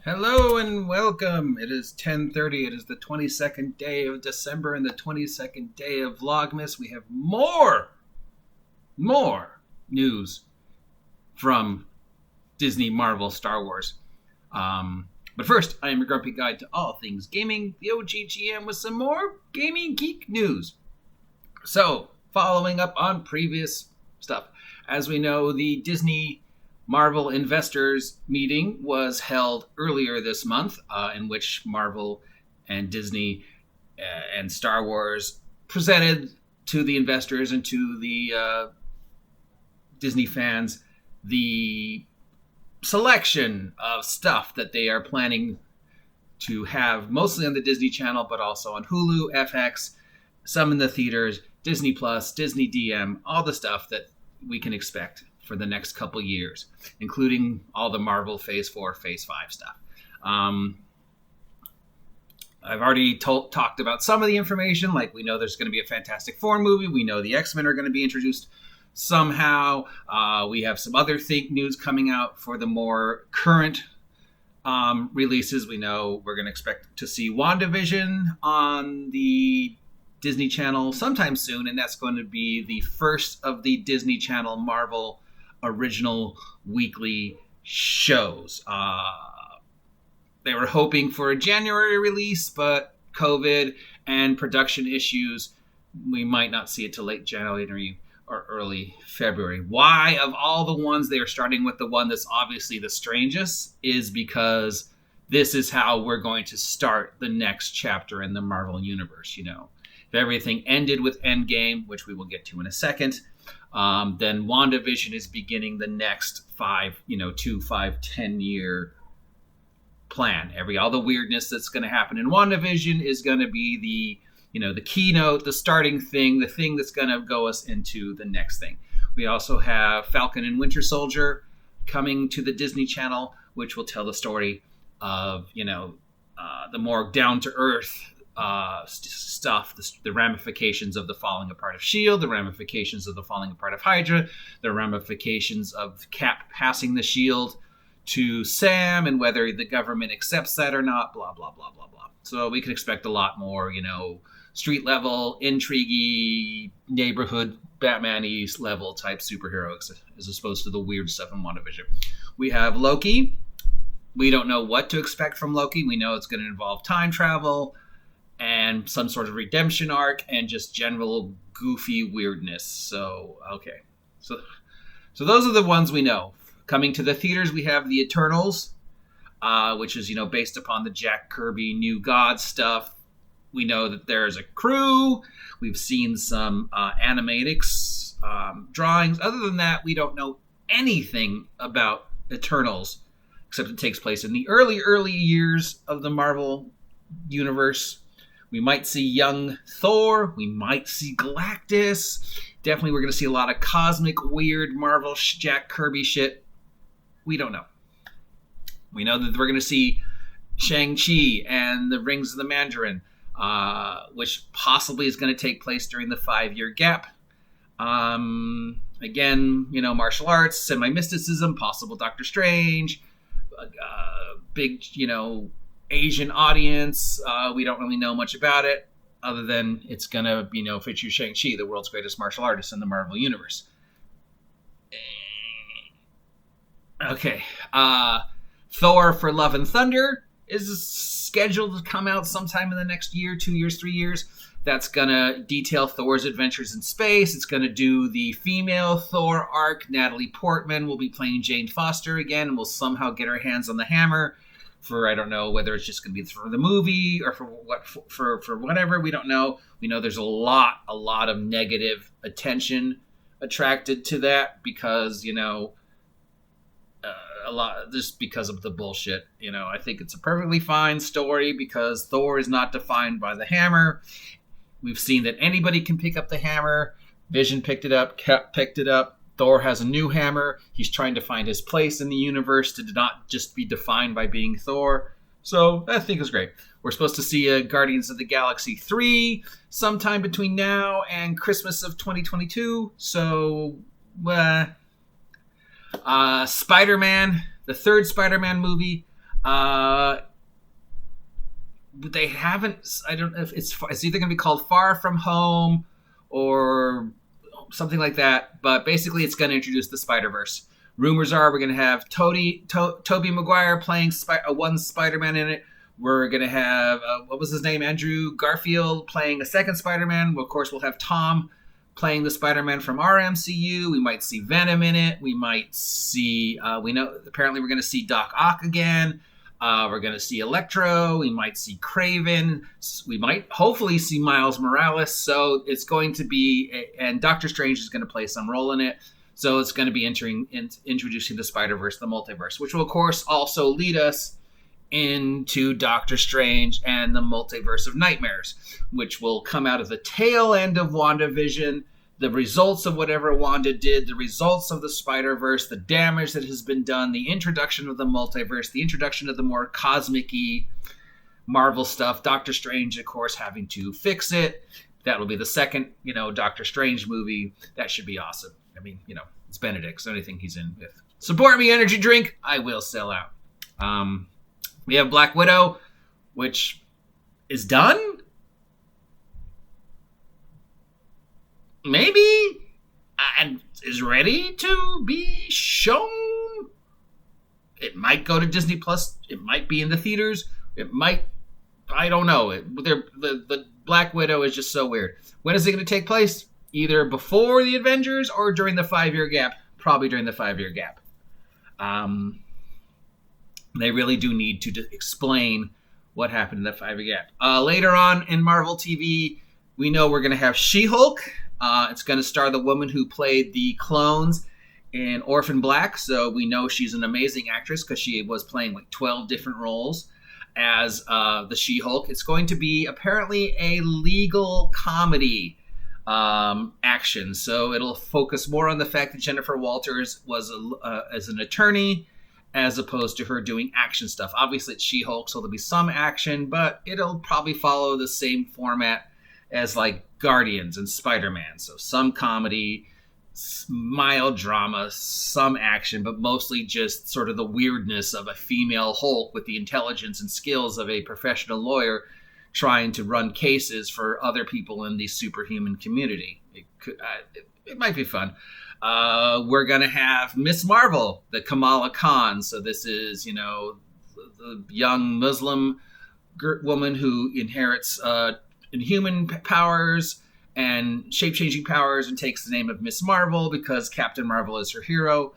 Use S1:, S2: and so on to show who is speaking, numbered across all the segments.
S1: Hello and welcome. It is 10:30. It is the 22nd day of December and the 22nd day of Vlogmas. We have more news from Disney, Marvel, Star Wars. But first, I am your grumpy guide to all things gaming, the OGGM, with some more gaming geek news. So, following up on previous stuff, as we know, the Disney Marvel investors meeting was held earlier this month, in which Marvel and Disney and Star Wars presented to the investors and to the Disney fans the selection of stuff that they are planning to have, mostly on the Disney Channel, but also on Hulu, FX, some in the theaters, Disney Plus, Disney DM, all the stuff that we can expect for the next couple years, including all the Marvel Phase 4, Phase 5 stuff. I've already talked about some of the information, like we know there's going to be a Fantastic Four movie. We know the X-Men are going to be introduced somehow. We have some other news coming out for the more current releases. We know we're going to expect to see WandaVision on the Disney Channel sometime soon, and that's going to be the first of the Disney Channel Marvel original weekly shows. They were hoping for a January release, but COVID and production issues, we might not see it till late January or early February. Why, of all the ones, they are starting with the one that's obviously the strangest, is because this is how we're going to start the next chapter in the Marvel Universe. You know, if everything ended with Endgame, which we will get to in a second, then WandaVision is beginning the next 10-year plan. All the weirdness that's going to happen in WandaVision is going to be the keynote, the starting thing, the thing that's going to go us into the next thing. We also have Falcon and Winter Soldier coming to the Disney Channel, which will tell the story of, the more down-to-earth stuff, the ramifications of the falling apart of S.H.I.E.L.D., the ramifications of the falling apart of Hydra, the ramifications of Cap passing the S.H.I.E.L.D. to Sam, and whether the government accepts that or not, blah, blah, blah, blah, blah. So we can expect a lot more, street level, intrigue-y, neighborhood, Batman-y level type superheroes, as opposed to the weird stuff in WandaVision. We have Loki. We don't know what to expect from Loki. We know it's going to involve time travel and some sort of redemption arc and just general goofy weirdness. So, okay. So those are the ones we know. Coming to the theaters, we have the Eternals, which is, based upon the Jack Kirby New God stuff. We know that there's a crew. We've seen some animatics drawings. Other than that, we don't know anything about Eternals, except it takes place in the early years of the Marvel Universe. We might see young Thor. We might see Galactus. Definitely we're going to see a lot of cosmic, weird Marvel Jack Kirby shit. We don't know. We know that we're going to see Shang-Chi and the Rings of the Mandarin, which possibly is going to take place during the 5-year gap. Again, martial arts, semi-mysticism, possible Doctor Strange, big, Asian audience. We don't really know much about it, other than it's going to, feature Shang-Chi, the world's greatest martial artist in the Marvel Universe. Okay. Thor for Love and Thunder is scheduled to come out sometime in the next year, 2 years, 3 years. That's going to detail Thor's adventures in space. It's going to do the female Thor arc. Natalie Portman will be playing Jane Foster again, and will somehow get her hands on the hammer for, I don't know, whether it's just going to be for the movie or for whatever. We don't know. We know there's a lot of negative attention attracted to that because, a lot just because of the bullshit. I think it's a perfectly fine story because Thor is not defined by the hammer. We've seen that anybody can pick up the hammer. Vision picked it up, Cap picked it up. Thor has a new hammer. He's trying to find his place in the universe to not just be defined by being Thor. So I think it's great. We're supposed to see Guardians of the Galaxy 3 sometime between now and Christmas of 2022. So Spider-Man, the third Spider-Man movie, They haven't. I don't know if it's either going to be called Far From Home or something like that. But basically, it's going to introduce the Spider-Verse. Rumors are we're going to have Tobey Maguire playing one Spider-Man in it. We're going to have, what was his name? Andrew Garfield playing a second Spider-Man. Well, of course, we'll have Tom playing the Spider-Man from our MCU. We might see Venom in it. We might see, we know, apparently we're going to see Doc Ock again. We're going to see Electro. We might see Kraven. We might hopefully see Miles Morales. So it's going to be, and Doctor Strange is going to play some role in it. So it's going to be introducing the Spider-Verse, the multiverse, which will, of course, also lead us into Doctor Strange and the Multiverse of Nightmares, which will come out of the tail end of WandaVision, the results of whatever Wanda did, the results of the Spider-Verse, the damage that has been done, the introduction of the multiverse, the introduction of the more cosmic-y Marvel stuff, Doctor Strange, of course, having to fix it. That will be the second, Doctor Strange movie. That should be awesome. I mean, it's Benedict, so anything he's in with. Support me, energy drink. I will sell out. We have Black Widow, which is done. Maybe. And is ready to be shown. It might go to Disney Plus. It might be in the theaters. It might. I don't know. The Black Widow is just so weird. When is it going to take place? Either before the Avengers or during the 5-year gap. Probably during the 5-year gap. They really do need to explain what happened in that 5-year gap. Later on in Marvel TV, we know we're going to have She-Hulk. It's going to star the woman who played the clones in Orphan Black. So we know she's an amazing actress because she was playing like 12 different roles as the She-Hulk. It's going to be apparently a legal comedy action. So it'll focus more on the fact that Jennifer Walters was as an attorney as opposed to her doing action stuff. Obviously, it's She-Hulk, so there'll be some action, but it'll probably follow the same format as like Guardians and Spider-Man. So some comedy, mild drama, some action, but mostly just sort of the weirdness of a female Hulk with the intelligence and skills of a professional lawyer trying to run cases for other people in the superhuman community. It might be fun. We're going to have Miss Marvel, the Kamala Khan. So this is, the young Muslim woman who inherits inhuman powers and shape-changing powers and takes the name of Miss Marvel because Captain Marvel is her hero.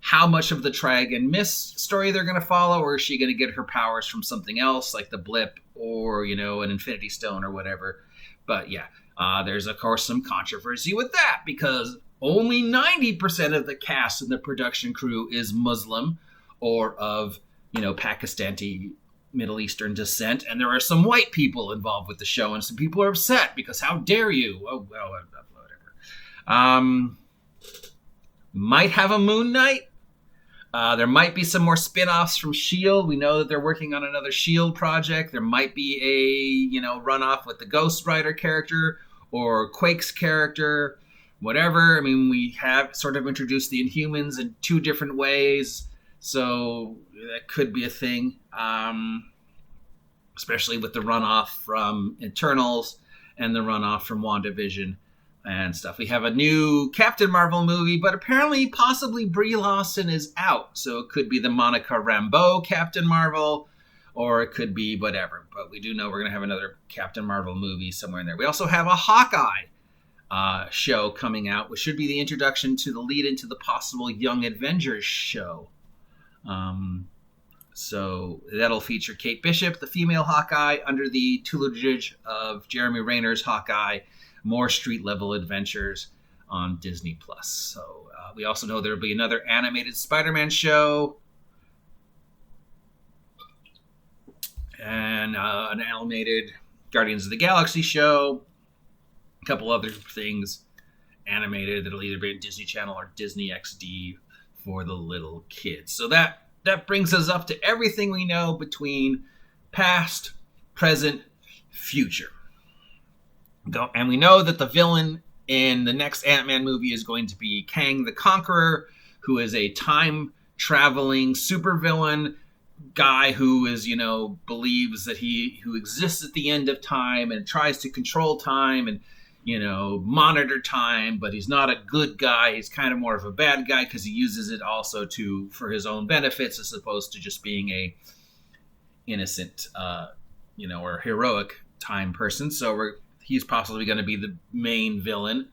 S1: How much of the Trigon Miss story they're going to follow, or is she going to get her powers from something else like the Blip or, an Infinity Stone or whatever? But yeah, there's, of course, some controversy with that because only 90% of the cast and the production crew is Muslim or of, Pakistani Middle Eastern descent. And there are some white people involved with the show and some people are upset because how dare you? Oh, well, whatever. Might have a Moon Knight. There might be some more spin-offs from S.H.I.E.L.D. We know that they're working on another S.H.I.E.L.D. project. There might be a, runoff with the Ghost Rider character or Quake's character, whatever. I mean, we have sort of introduced the Inhumans in 2 different ways. So that could be a thing, especially with the runoff from Eternals and the runoff from WandaVision and stuff. We have a new Captain Marvel movie, but apparently possibly Brie Larson is out. So it could be the Monica Rambeau Captain Marvel, or it could be whatever. But we do know we're going to have another Captain Marvel movie somewhere in there. We also have a Hawkeye show coming out, which should be the introduction to the lead into the possible Young Avengers show. So that'll feature Kate Bishop, the female Hawkeye, under the tutelage of Jeremy Renner's Hawkeye. More street-level adventures on Disney Plus. So we also know there will be another animated Spider-Man show and an animated Guardians of the Galaxy show. A couple other things animated that'll either be on Disney Channel or Disney XD for the little kids. So that brings us up to everything we know between past, present, future. And we know that the villain in the next Ant-Man movie is going to be Kang the Conqueror, who is a time-traveling supervillain guy who is, believes that who exists at the end of time and tries to control time and, monitor time, but he's not a good guy. He's kind of more of a bad guy because he uses it also for his own benefits as opposed to just being a innocent, or heroic time person. So he's possibly going to be the main villain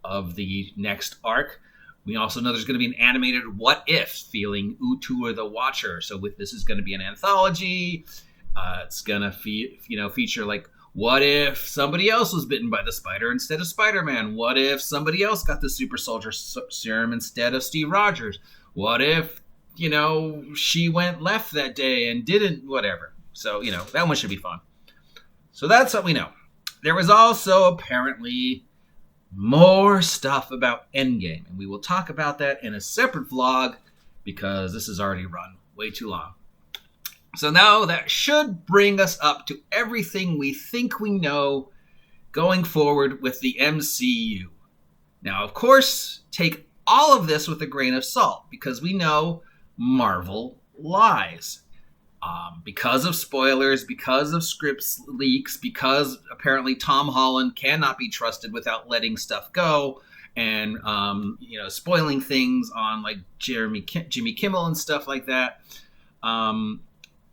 S1: of the next arc. We also know there's going to be an animated What If feeling Utu or the Watcher. So this is going to be an anthology. It's going to feature like, what if somebody else was bitten by the spider instead of Spider-Man? What if somebody else got the super soldier serum instead of Steve Rogers? What if, she went left that day and didn't whatever? So, that one should be fun. So that's what we know. There was also apparently more stuff about Endgame, and we will talk about that in a separate vlog because this has already run way too long. So now that should bring us up to everything we think we know going forward with the MCU. Now, of course, take all of this with a grain of salt because we know Marvel lies. Because of spoilers, because of scripts leaks, because apparently Tom Holland cannot be trusted without letting stuff go and, spoiling things on like Jimmy Kimmel and stuff like that.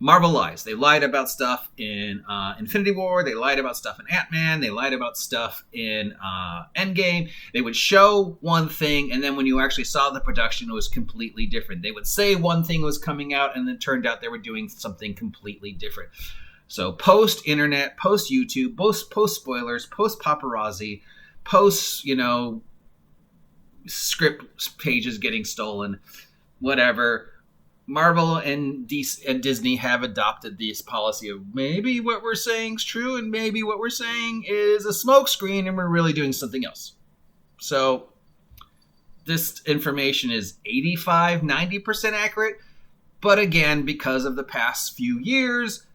S1: Marvel lies. They lied about stuff in Infinity War. They lied about stuff in Ant-Man. They lied about stuff in Endgame. They would show one thing, and then when you actually saw the production, it was completely different. They would say one thing was coming out, and then it turned out they were doing something completely different. So post-internet, post-YouTube, post-spoilers, post-paparazzi, post, script pages getting stolen, whatever, Marvel and Disney have adopted this policy of maybe what we're saying is true and maybe what we're saying is a smokescreen and we're really doing something else. So this information is 85-90% accurate. But again, because of the past few years,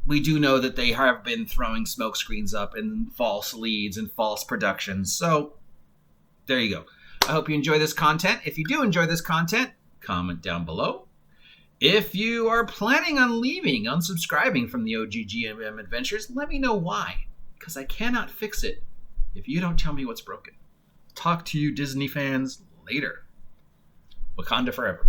S1: we do know that they have been throwing smokescreens up and false leads and false productions. So there you go. I hope you enjoy this content. If you do enjoy this content, comment down below. If you are planning on unsubscribing from the OGGMM Adventures, let me know why, because I cannot fix it if you don't tell me what's broken. Talk to you Disney fans later. Wakanda forever.